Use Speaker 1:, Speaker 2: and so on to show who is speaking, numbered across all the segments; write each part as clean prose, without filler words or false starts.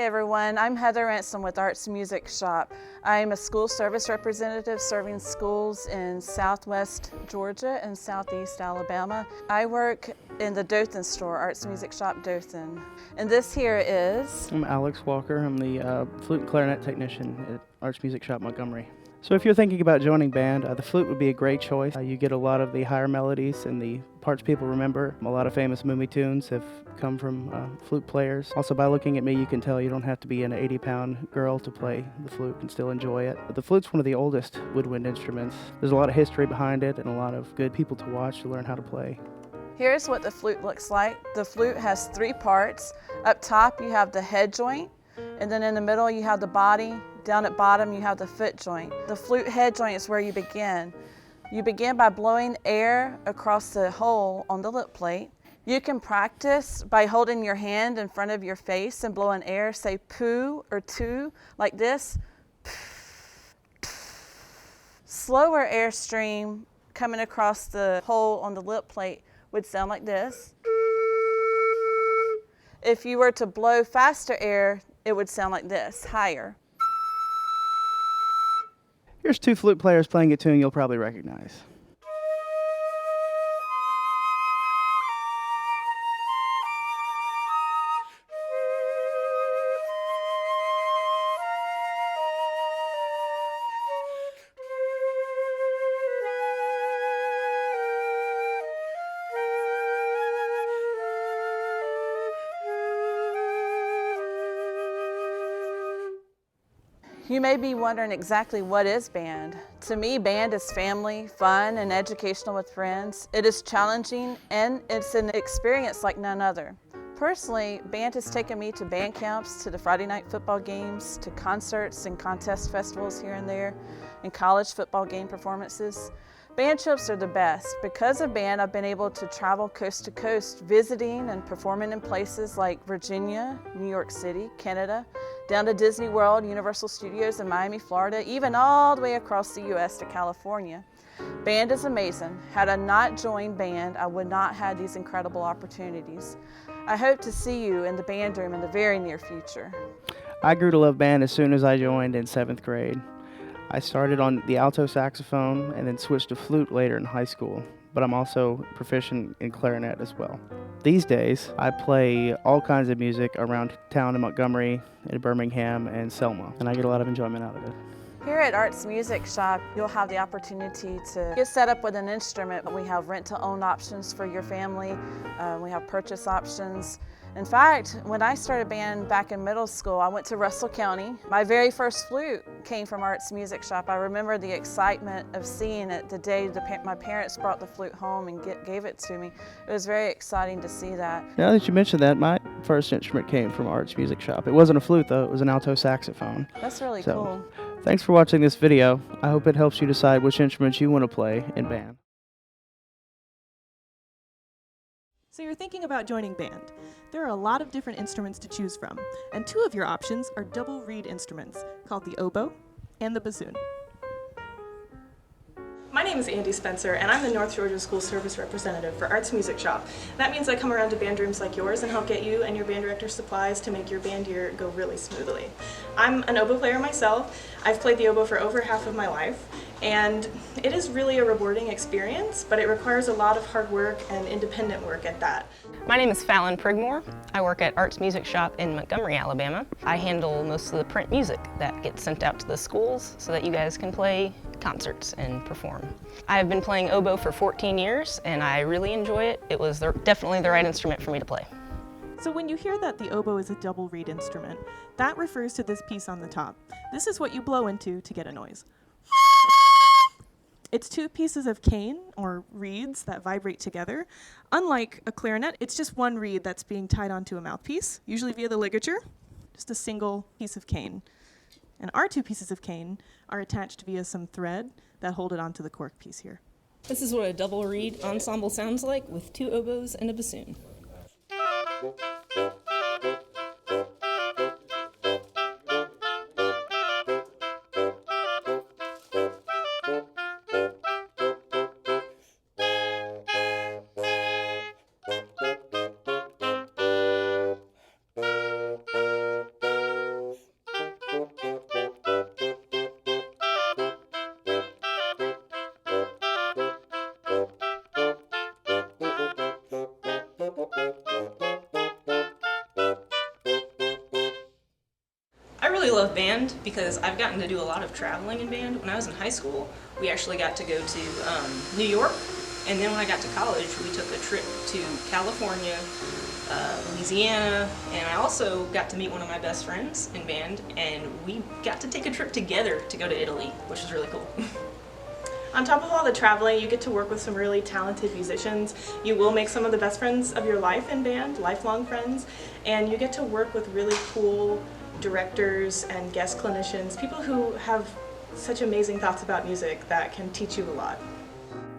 Speaker 1: everyone, I'm Heather Ransom with Arts Music Shop. I'm a school service representative serving schools in Southwest Georgia and Southeast Alabama. I work in the Dothan store, Arts Music Shop Dothan. And this here is...
Speaker 2: I'm Alex Walker. I'm the flute and clarinet technician at Arts Music Shop Montgomery. So if you're thinking about joining band, the flute would be a great choice. You get a lot of the higher melodies and the parts people remember. A lot of famous movie tunes have come from flute players. Also, by looking at me, you can tell you don't have to be an 80-pound girl to play the flute and still enjoy it. But the flute's one of the oldest woodwind instruments. There's a lot of history behind it and a lot of good people to watch to learn how to play.
Speaker 1: Here's what the flute looks like. The flute has 3 parts. Up top, you have the head joint, and then in the middle, you have the body. Down at bottom, you have the foot joint. The flute head joint is where you begin. You begin by blowing air across the hole on the lip plate. You can practice by holding your hand in front of your face and blowing air, say poo or two, like this. Slower airstream coming across the hole on the lip plate would sound like this. If you were to blow faster air, it would sound like this, higher.
Speaker 2: Here's 2 flute players playing a tune you'll probably recognize.
Speaker 1: You may be wondering exactly what is band. To me, band is family, fun, and educational with friends. It is challenging, and it's an experience like none other. Personally, band has taken me to band camps, to the Friday night football games, to concerts and contest festivals here and there, and college football game performances. Band trips are the best. Because of band, I've been able to travel coast to coast, visiting and performing in places like Virginia, New York City, Canada, down to Disney World, Universal Studios in Miami, Florida, even all the way across the U.S. to California. Band is amazing. Had I not joined band, I would not have these incredible opportunities. I hope to see you in the band room in the very near future.
Speaker 2: I grew to love band as soon as I joined in 7th grade. I started on the alto saxophone and then switched to flute later in high school, but I'm also proficient in clarinet as well. These days, I play all kinds of music around town in Montgomery, in Birmingham, and Selma, and I get a lot of enjoyment out of it.
Speaker 1: Here at Arts Music Shop, you'll have the opportunity to get set up with an instrument. We have rent-to-own options for your family. We have purchase options. In fact, when I started band back in middle school, I went to Russell County. My very first flute came from Arts Music Shop. I remember the excitement of seeing it the day my parents brought the flute home and gave it to me. It was very exciting to see that.
Speaker 2: Now that you mentioned that, my first instrument came from Arts Music Shop. It wasn't a flute though, it was an alto saxophone.
Speaker 1: That's really cool.
Speaker 2: Thanks for watching this video. I hope it helps you decide which instruments you want to play in band.
Speaker 3: So you're thinking about joining band. There are a lot of different instruments to choose from, and 2 of your options are double reed instruments called the oboe and the bassoon. My name is Andy Spencer, and I'm the North Georgia School Service Representative for Arts Music Shop. That means I come around to band rooms like yours and help get you and your band director supplies to make your band year go really smoothly. I'm an oboe player myself. I've played the oboe for over half of my life, and it is really a rewarding experience, but it requires a lot of hard work and independent work at that.
Speaker 4: My name is Fallon Prigmore. I work at Arts Music Shop in Montgomery, Alabama. I handle most of the print music that gets sent out to the schools so that you guys can play concerts and perform. I've been playing oboe for 14 years and I really enjoy it. It was definitely the right instrument for me to play.
Speaker 3: So when you hear that the oboe is a double reed instrument, that refers to this piece on the top. This is what you blow into to get a noise. It's 2 pieces of cane, or reeds, that vibrate together. Unlike a clarinet, it's just 1 reed that's being tied onto a mouthpiece, usually via the ligature, just a single piece of cane. And our 2 pieces of cane are attached via some thread that hold it onto the cork piece here.
Speaker 4: This is what a double reed ensemble sounds like with 2 oboes and a bassoon. really love band because I've gotten to do a lot of traveling in band. When I was in high school, we actually got to go to New York, and then when I got to college, we took a trip to California, Louisiana, and I also got to meet one of my best friends in band, and we got to take a trip together to go to Italy, which was really cool.
Speaker 3: On top of all the traveling, you get to work with some really talented musicians. You will make some of the best friends of your life in band, lifelong friends, and you get to work with really cool directors and guest clinicians, people who have such amazing thoughts about music that can teach you a lot.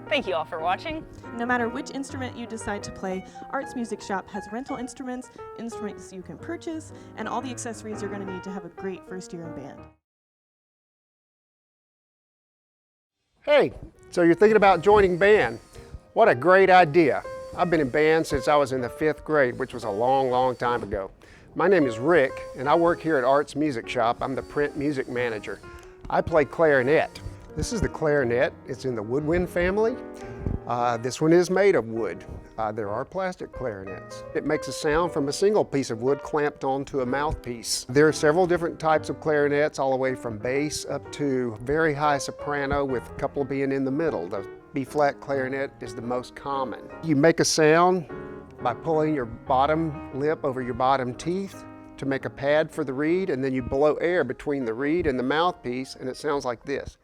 Speaker 4: Thank you all for watching.
Speaker 3: No matter which instrument you decide to play, Arts Music Shop has rental instruments, instruments you can purchase, and all the accessories you're going to need to have a great first year in band.
Speaker 5: Hey, so you're thinking about joining band. What a great idea. I've been in band since I was in the 5th grade, which was a long, long time ago. My name is Rick, and I work here at Arts Music Shop. I'm the print music manager. I play clarinet. This is the clarinet. It's in the woodwind family. This one is made of wood. There are plastic clarinets. It makes a sound from a single piece of wood clamped onto a mouthpiece. There are several different types of clarinets, all the way from bass up to very high soprano, with a couple being in the middle. The B-flat clarinet is the most common. You make a sound by pulling your bottom lip over your bottom teeth to make a pad for the reed, and then you blow air between the reed and the mouthpiece, and it sounds like this.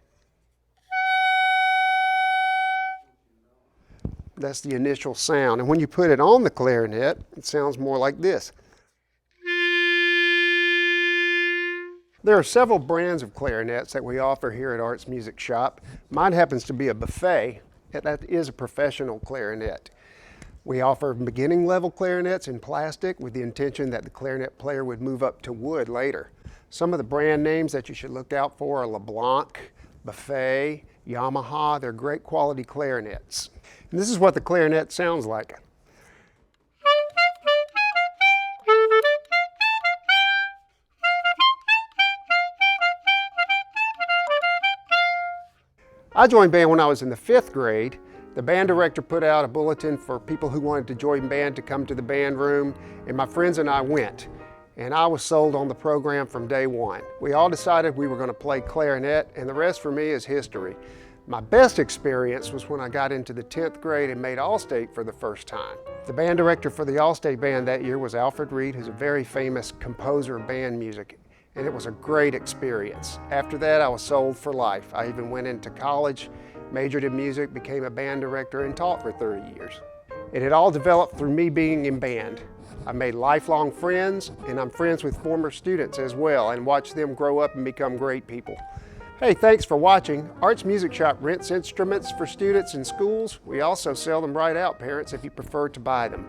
Speaker 5: That's the initial sound. And when you put it on the clarinet, it sounds more like this. There are several brands of clarinets that we offer here at Arts Music Shop. Mine happens to be a buffet. That is a professional clarinet. We offer beginning level clarinets in plastic with the intention that the clarinet player would move up to wood later. Some of the brand names that you should look out for are LeBlanc, Buffet, Yamaha. They're great quality clarinets. And this is what the clarinet sounds like. I joined band when I was in the 5th grade. The band director put out a bulletin for people who wanted to join band to come to the band room, and my friends and I went. And I was sold on the program from day one. We all decided we were going to play clarinet, and the rest for me is history. My best experience was when I got into the 10th grade and made All-State for the first time. The band director for the All-State band that year was Alfred Reed, who's a very famous composer of band music, and it was a great experience. After that, I was sold for life. I even went into college, majored in music, became a band director, and taught for 30 years. It had all developed through me being in band. I made lifelong friends, and I'm friends with former students as well, and watched them grow up and become great people. Hey, thanks for watching. Arts Music Shop rents instruments for students in schools. We also sell them right out, parents, if you prefer to buy them.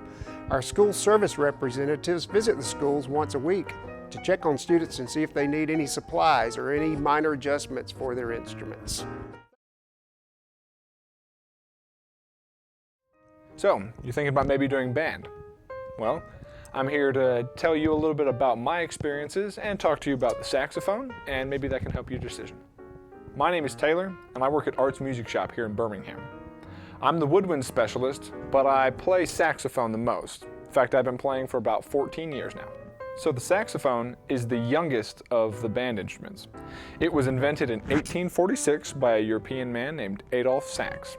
Speaker 5: Our school service representatives visit the schools once a week to check on students and see if they need any supplies or any minor adjustments for their instruments.
Speaker 6: So, you're thinking about maybe doing band? Well, I'm here to tell you a little bit about my experiences and talk to you about the saxophone, and maybe that can help your decision. My name is Taylor, and I work at Arts Music Shop here in Birmingham. I'm the woodwind specialist, but I play saxophone the most. In fact, I've been playing for about 14 years now. So the saxophone is the youngest of the band instruments. It was invented in 1846 by a European man named Adolphe Sax.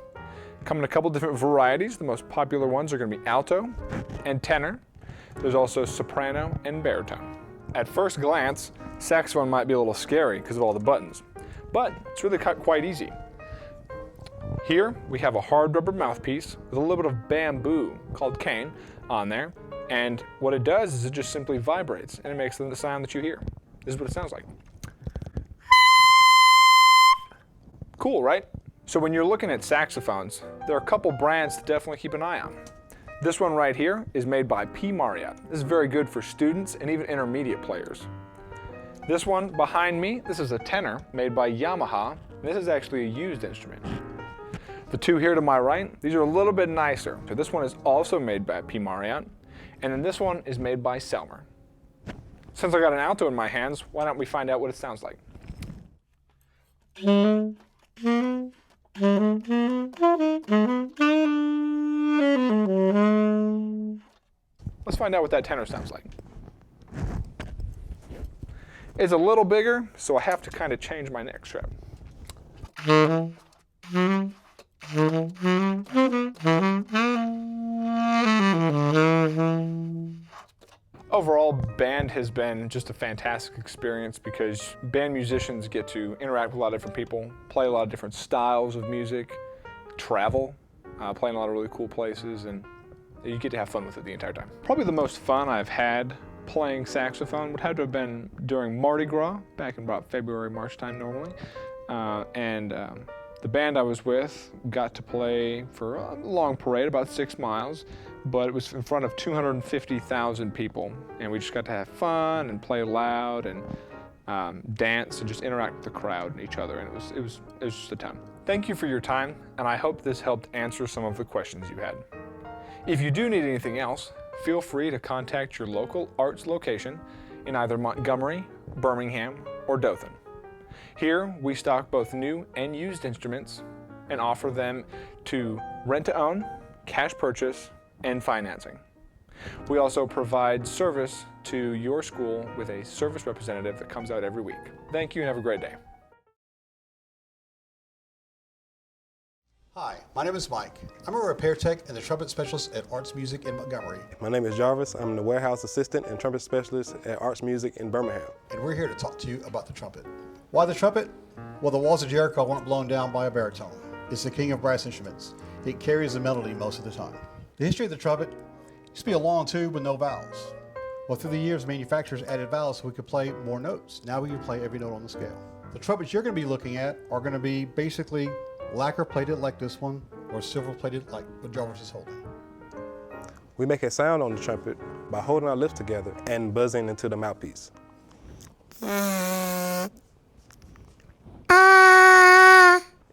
Speaker 6: Come in a couple different varieties. The most popular ones are going to be alto and tenor. There's also soprano and baritone. At first glance, saxophone might be a little scary because of all the buttons, but it's really quite easy. Here we have a hard rubber mouthpiece with a little bit of bamboo called cane on there, and what it does is it just simply vibrates and it makes the sound that you hear. This is what it sounds like. Cool, right? So when you're looking at saxophones, there are a couple brands to definitely keep an eye on. This one right here is made by P. Marriott. This is very good for students and even intermediate players. This one behind me, this is a tenor made by Yamaha, and this is actually a used instrument. The two here to my right, these are a little bit nicer. So this one is also made by P. Marriott, and then this one is made by Selmer. Since I got an alto in my hands, why don't we find out what it sounds like? Let's find out what that tenor sounds like. is a little bigger, so I have to kind of change my neck strap. Overall, band has been just a fantastic experience because band musicians get to interact with a lot of different people, play a lot of different styles of music, travel, play in a lot of really cool places, and you get to have fun with it the entire time. Probably the most fun I've had playing saxophone would have to have been during Mardi Gras, back in about February, March time normally. The band I was with got to play for a long parade, about 6 miles, but it was in front of 250,000 people, and we just got to have fun and play loud and dance and just interact with the crowd and each other, and it was just a time. Thank you for your time, and I hope this helped answer some of the questions you had. If you do need anything else, feel free to contact your local arts location in either Montgomery, Birmingham, or Dothan. Here, we stock both new and used instruments and offer them to rent-to-own, cash purchase, and financing. We also provide service to your school with a service representative that comes out every week. Thank you and have a great day.
Speaker 7: Hi, my name is Mike. I'm a repair tech and the trumpet specialist at Arts Music in Montgomery.
Speaker 8: My name is Jarvis. I'm the warehouse assistant and trumpet specialist at Arts Music in Birmingham.
Speaker 7: And we're here to talk to you about the trumpet. Why the trumpet? Well, the walls of Jericho weren't blown down by a baritone. It's the king of brass instruments. It carries the melody most of the time. The history of the trumpet used to be a long tube with no valves. Well, through the years, manufacturers added valves so we could play more notes. Now we can play every note on the scale. The trumpets you're going to be looking at are going to be basically lacquer plated like this one, or silver plated like what Jarvis is holding.
Speaker 8: We make a sound on the trumpet by holding our lips together and buzzing into the mouthpiece.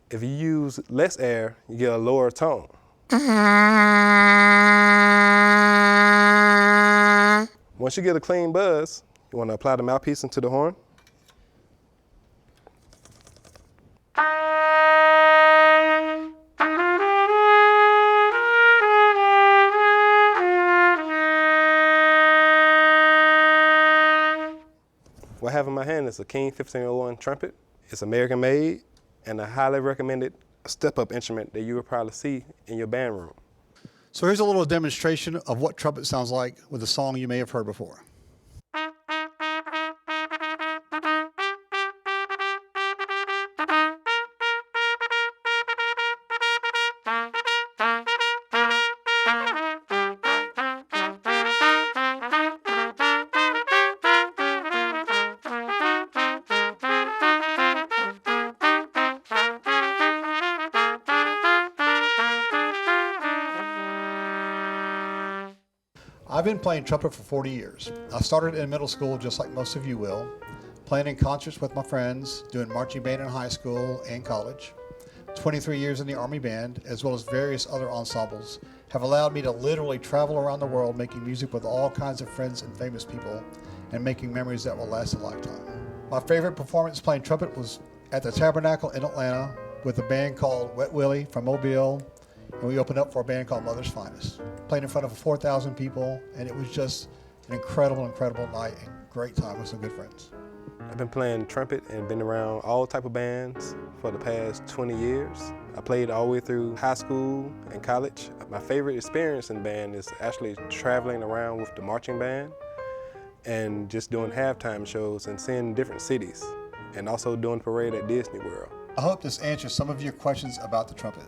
Speaker 8: If you use less air, you get a lower tone. Once you get a clean buzz, you want to apply the mouthpiece into the horn. What I have in my hand is a King 1501 trumpet. It's American made and a highly recommended step-up instrument that you will probably see in your band room.
Speaker 7: So here's a little demonstration of what trumpet sounds like with a song you may have heard before. I've been playing trumpet for 40 years. I started in middle school just like most of you will, playing in concerts with my friends, doing marching band in high school and college. 23 years in the Army Band, as well as various other ensembles, have allowed me to literally travel around the world making music with all kinds of friends and famous people and making memories that will last a lifetime. My favorite performance playing trumpet was at the Tabernacle in Atlanta with a band called Wet Willie from Mobile, and we opened up for a band called Mother's Finest. Played in front of 4,000 people, and it was just an incredible, incredible night and great time with some good friends.
Speaker 8: I've been playing trumpet and been around all type of bands for the past 20 years. I played all the way through high school and college. My favorite experience in band is actually traveling around with the marching band and just doing halftime shows and seeing different cities, and also doing parade at Disney World.
Speaker 7: I hope this answers some of your questions about the trumpet.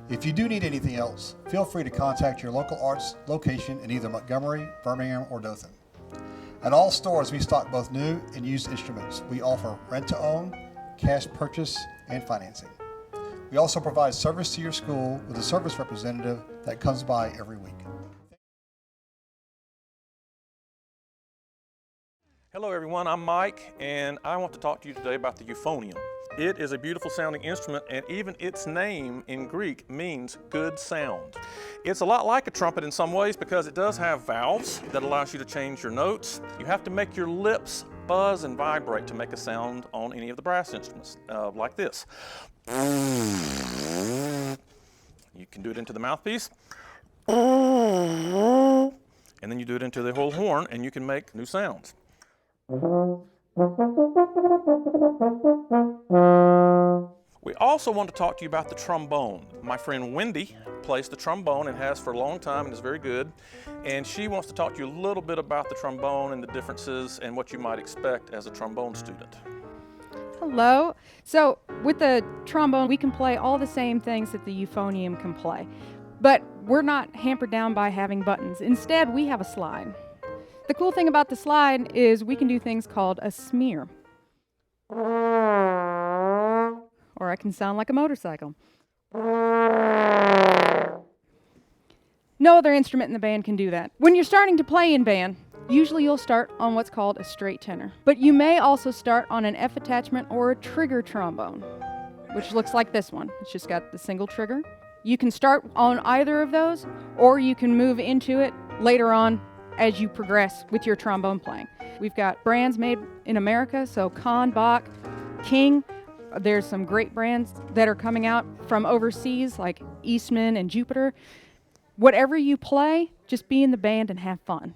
Speaker 7: If you do need anything else, feel free to contact your local arts location in either Montgomery, Birmingham, or Dothan. At all stores, we stock both new and used instruments. We offer rent-to-own, cash purchase, and financing. We also provide service to your school with a service representative that comes by every week.
Speaker 9: Hello everyone, I'm Mike, and I want to talk to you today about the euphonium. It is a beautiful sounding instrument, and even its name in Greek means good sound. It's a lot like a trumpet in some ways because it does have valves that allows you to change your notes. You have to make your lips buzz and vibrate to make a sound on any of the brass instruments, like this. You can do it into the mouthpiece, and then you do it into the whole horn, and you can make new sounds. We also want to talk to you about the trombone. My friend Wendy plays the trombone and has for a long time and is very good. And she wants to talk to you a little bit about the trombone and the differences and what you might expect as a trombone student.
Speaker 10: Hello. So with the trombone, we can play all the same things that the euphonium can play, but we're not hampered down by having buttons. Instead, we have a slide. The cool thing about the slide is we can do things called a smear. Or I can sound like a motorcycle. No other instrument in the band can do that. When you're starting to play in band, usually you'll start on what's called a straight tenor. But you may also start on an F attachment or a trigger trombone, which looks like this one. It's just got the single trigger. You can start on either of those, or you can move into it later on as you progress with your trombone playing. We've got brands made in America, so Kahn, Bach, King. There's some great brands that are coming out from overseas, like Eastman and Jupiter. Whatever you play, just be in the band and have fun.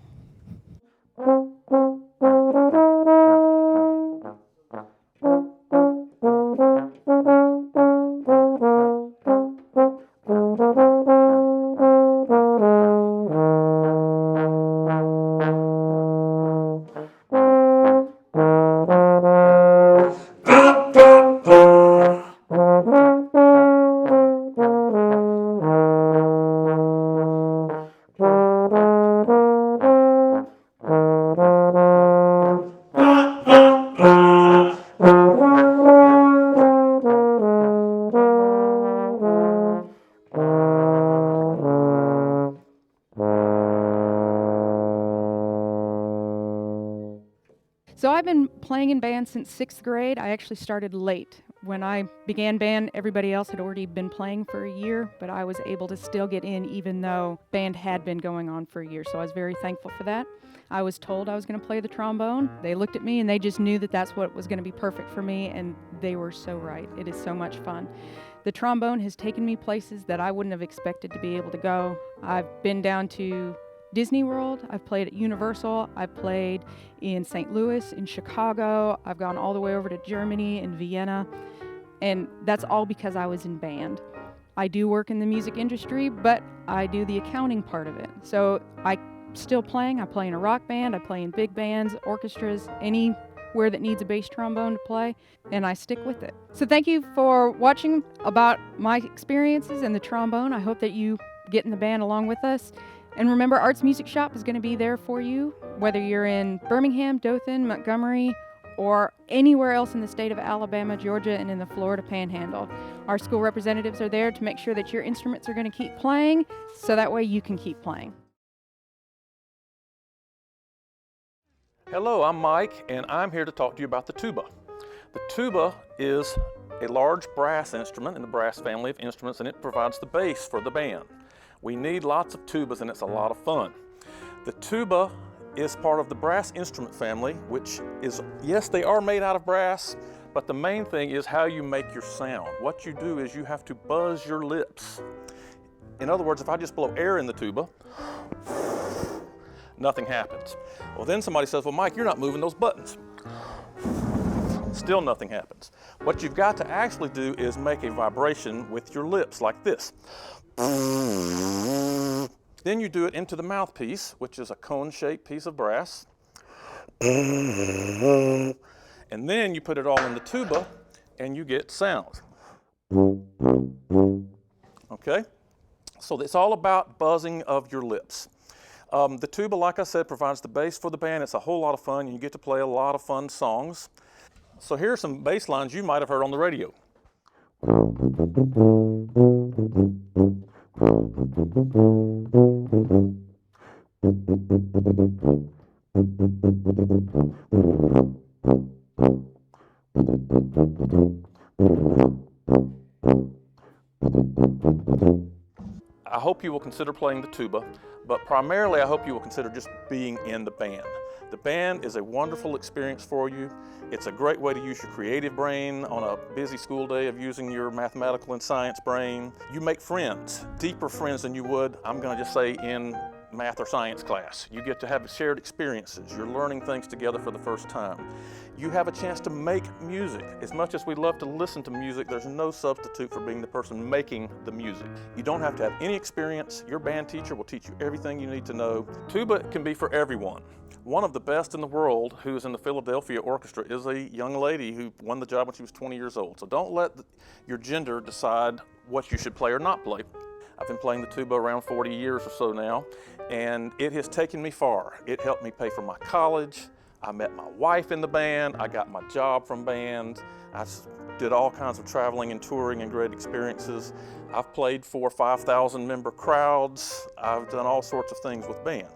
Speaker 10: So I've been playing in band since 6th grade. I actually started late. When I began band, everybody else had already been playing for a year, but I was able to still get in even though band had been going on for a year. So I was very thankful for that. I was told I was going to play the trombone. They looked at me and they just knew that that's what was going to be perfect for me, and they were so right. It is so much fun. The trombone has taken me places that I wouldn't have expected to be able to go. I've been down to Disney World, I've played at Universal, I've played in St. Louis, in Chicago, I've gone all the way over to Germany and Vienna, and that's all because I was in band. I do work in the music industry, but I do the accounting part of it. So I'm still playing. I play in a rock band, I play in big bands, orchestras, anywhere that needs a bass trombone to play, and I stick with it. So thank you for watching about my experiences in the trombone. I hope that you get in the band along with us. And remember, Arts Music Shop is going to be there for you, whether you're in Birmingham, Dothan, Montgomery, or anywhere else in the state of Alabama, Georgia, and in the Florida Panhandle. Our school representatives are there to make sure that your instruments are going to keep playing, so that way you can keep playing.
Speaker 9: Hello, I'm Mike, and I'm here to talk to you about the tuba. The tuba is a large brass instrument in the brass family of instruments, and it provides the bass for the band. We need lots of tubas, and it's a lot of fun. The tuba is part of the brass instrument family, which is, yes, they are made out of brass, but the main thing is how you make your sound. What you do is you have to buzz your lips. In other words, if I just blow air in the tuba, nothing happens. Well, then somebody says, well, Mike, you're not moving those buttons. Still nothing happens. What you've got to actually do is make a vibration with your lips like this. Then you do it into the mouthpiece, which is a cone-shaped piece of brass. And then you put it all in the tuba and you get sound. Okay? So it's all about buzzing of your lips. The tuba, like I said, provides the bass for the band. It's a whole lot of fun. You get to play a lot of fun songs. So here are some bass lines you might have heard on the radio. I hope you will consider playing the tuba, but primarily I hope you will consider just being in the band. The band is a wonderful experience for you. It's a great way to use your creative brain on a busy school day of using your mathematical and science brain. You make friends, deeper friends than you would, I'm going to just say, in math or science class. You get to have shared experiences. You're learning things together for the first time. You have a chance to make music. As much as we love to listen to music, there's no substitute for being the person making the music. You don't have to have any experience. Your band teacher will teach you everything you need to know. Tuba can be for everyone. One of the best in the world who's in the Philadelphia Orchestra is a young lady who won the job when she was 20 years old. So don't let your gender decide what you should play or not play. I've been playing the tuba around 40 years or so now, and it has taken me far. It helped me pay for my college. I met my wife in the band. I got my job from band. I did all kinds of traveling and touring and great experiences. I've played for 5,000 member crowds. I've done all sorts of things with band.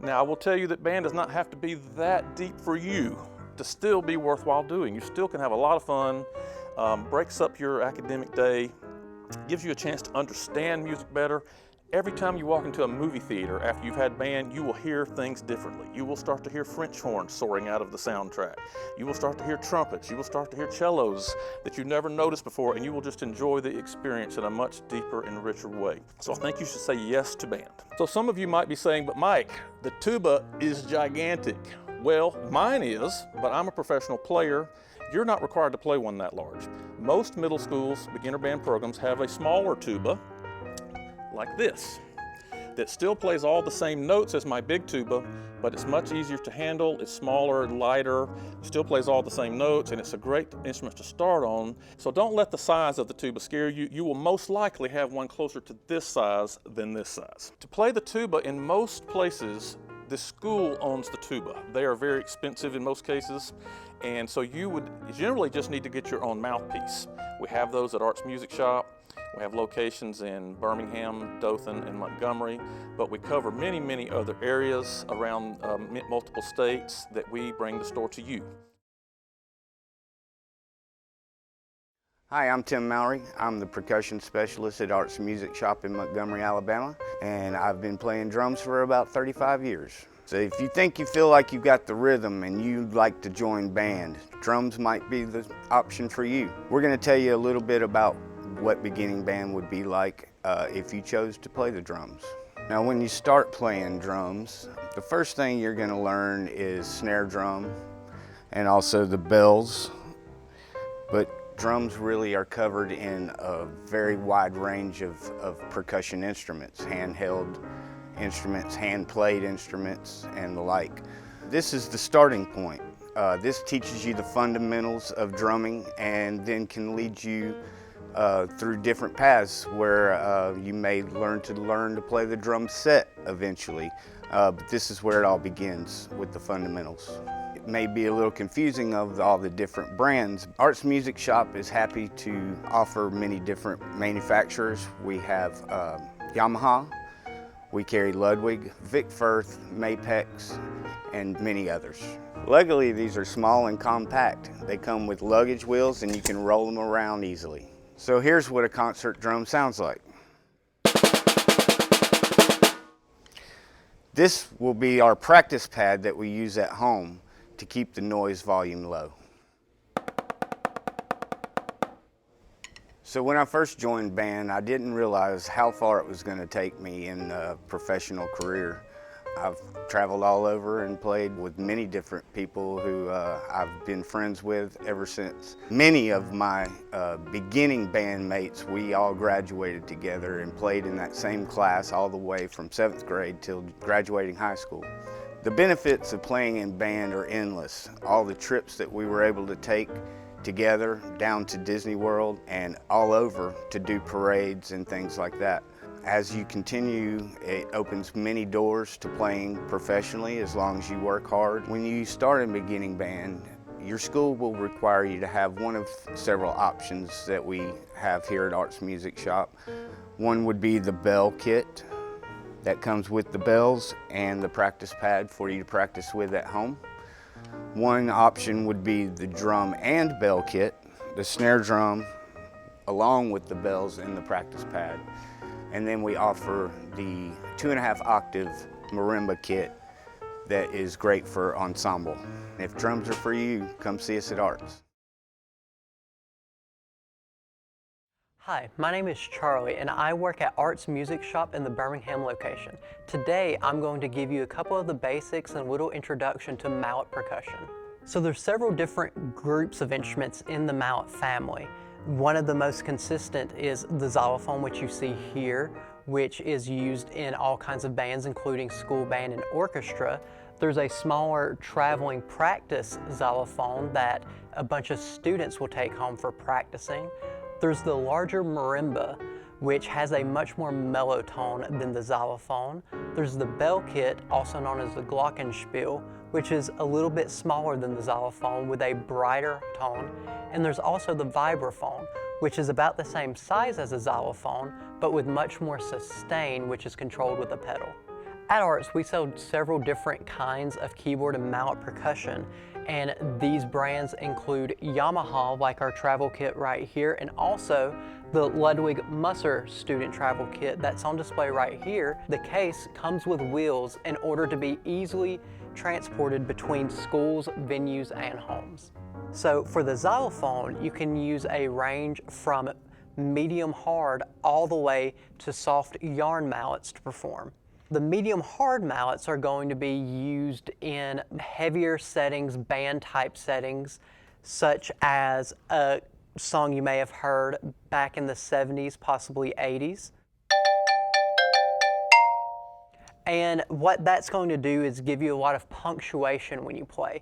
Speaker 9: Now, I will tell you that band does not have to be that deep for you to still be worthwhile doing. You still can have a lot of fun, breaks up your academic day, gives you a chance to understand music better. Every time you walk into a movie theater after you've had band, you will hear things differently. You will start to hear French horns soaring out of the soundtrack. You will start to hear trumpets. You will start to hear cellos that you never noticed before, and you will just enjoy the experience in a much deeper and richer way. So I think you should say yes to band. So some of you might be saying, but Mike, the tuba is gigantic. Well, mine is, but I'm a professional player. You're not required to play one that large. Most middle schools, beginner band programs have a smaller tuba, like this, that still plays all the same notes as my big tuba, but it's much easier to handle, it's smaller, lighter, still plays all the same notes, and it's a great instrument to start on. So don't let the size of the tuba scare you. You will most likely have one closer to this size than this size. To play the tuba, in most places, the school owns the tuba. They are very expensive in most cases, and so you would generally just need to get your own mouthpiece. We have those at Arts Music Shop. We have locations in Birmingham, Dothan, and Montgomery, but we cover many, many other areas around multiple states that we bring the store to you.
Speaker 11: Hi, I'm Tim Mowry. I'm the percussion specialist at Arts Music Shop in Montgomery, Alabama, and I've been playing drums for about 35 years. So if you think you feel like you've got the rhythm and you'd like to join band, drums might be the option for you. We're going to tell you a little bit about what beginning band would be like if you chose to play the drums. Now, when you start playing drums, the first thing you're going to learn is snare drum and also the bells, but drums really are covered in a very wide range of percussion instruments, handheld instruments, hand-played instruments, and the like. This is the starting point. This teaches you the fundamentals of drumming and then can lead you through different paths where you may learn to play the drum set eventually. But this is where it all begins, with the fundamentals. It may be a little confusing of all the different brands. Arts Music Shop is happy to offer many different manufacturers. We have Yamaha, we carry Ludwig, Vic Firth, Mapex, and many others. Luckily, these are small and compact. They come with luggage wheels and you can roll them around easily. So here's what a concert drum sounds like. This will be our practice pad that we use at home to keep the noise volume low. So when I first joined band, I didn't realize how far it was going to take me in a professional career. I've traveled all over and played with many different people who I've been friends with ever since. Many of my beginning bandmates, we all graduated together and played in that same class all the way from 7th grade till graduating high school. The benefits of playing in band are endless. All the trips that we were able to take together down to Disney World and all over to do parades and things like that. As you continue, it opens many doors to playing professionally as long as you work hard. When you start a beginning band, your school will require you to have one of several options that we have here at Arts Music Shop. One would be the bell kit that comes with the bells and the practice pad for you to practice with at home. One option would be the drum and bell kit, the snare drum along with the bells and the practice pad. And then we offer the 2.5 octave marimba kit that is great for ensemble. If drums are for you, come see us at Arts.
Speaker 12: Hi, my name is Charlie and I work at Arts Music Shop in the Birmingham location. Today I'm going to give you a couple of the basics and a little introduction to mallet percussion. So there's several different groups of instruments in the mallet family. One of the most consistent is the xylophone, which you see here, which is used in all kinds of bands including school band and orchestra. There's a smaller traveling practice xylophone that a bunch of students will take home for practicing. There's the larger marimba, which has a much more mellow tone than the xylophone. There's the bell kit, also known as the glockenspiel, which is a little bit smaller than the xylophone with a brighter tone. And there's also the vibraphone, which is about the same size as a xylophone, but with much more sustain, which is controlled with a pedal. At Arts, we sell several different kinds of keyboard and mallet percussion, and these brands include Yamaha, like our travel kit right here, and also the Ludwig Musser student travel kit that's on display right here. The case comes with wheels in order to be easily transported between schools, venues, and homes. So for the xylophone, you can use a range from medium hard all the way to soft yarn mallets to perform. The medium hard mallets are going to be used in heavier settings, band type settings, such as a song you may have heard back in the 70s, possibly 80s. And what that's going to do is give you a lot of punctuation when you play.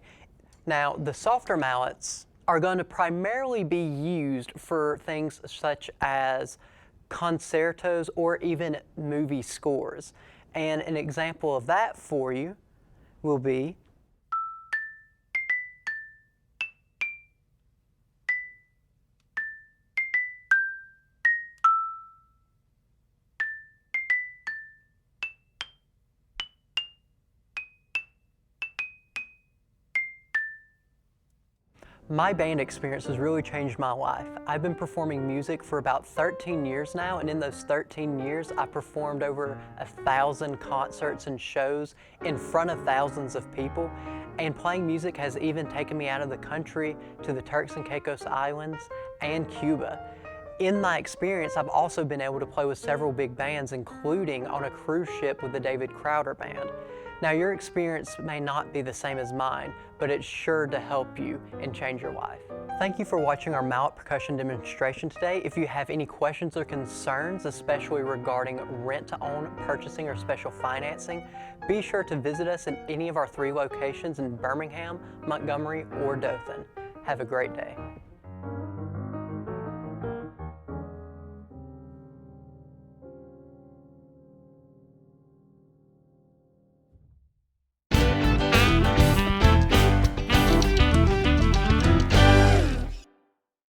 Speaker 12: Now, the softer mallets are going to primarily be used for things such as concertos or even movie scores. And an example of that for you will be My band experience has really changed my life. I've been performing music for about 13 years now, and in those 13 years, I performed over 1,000 concerts and shows in front of thousands of people, and playing music has even taken me out of the country to the Turks and Caicos Islands and Cuba. In my experience, I've also been able to play with several big bands, including on a cruise ship with the David Crowder Band. Now, your experience may not be the same as mine, but it's sure to help you and change your life. Thank you for watching our mallet percussion demonstration today. If you have any questions or concerns, especially regarding rent-to-own, purchasing, or special financing, be sure to visit us in any of our 3 locations in Birmingham, Montgomery, or Dothan. Have a great day.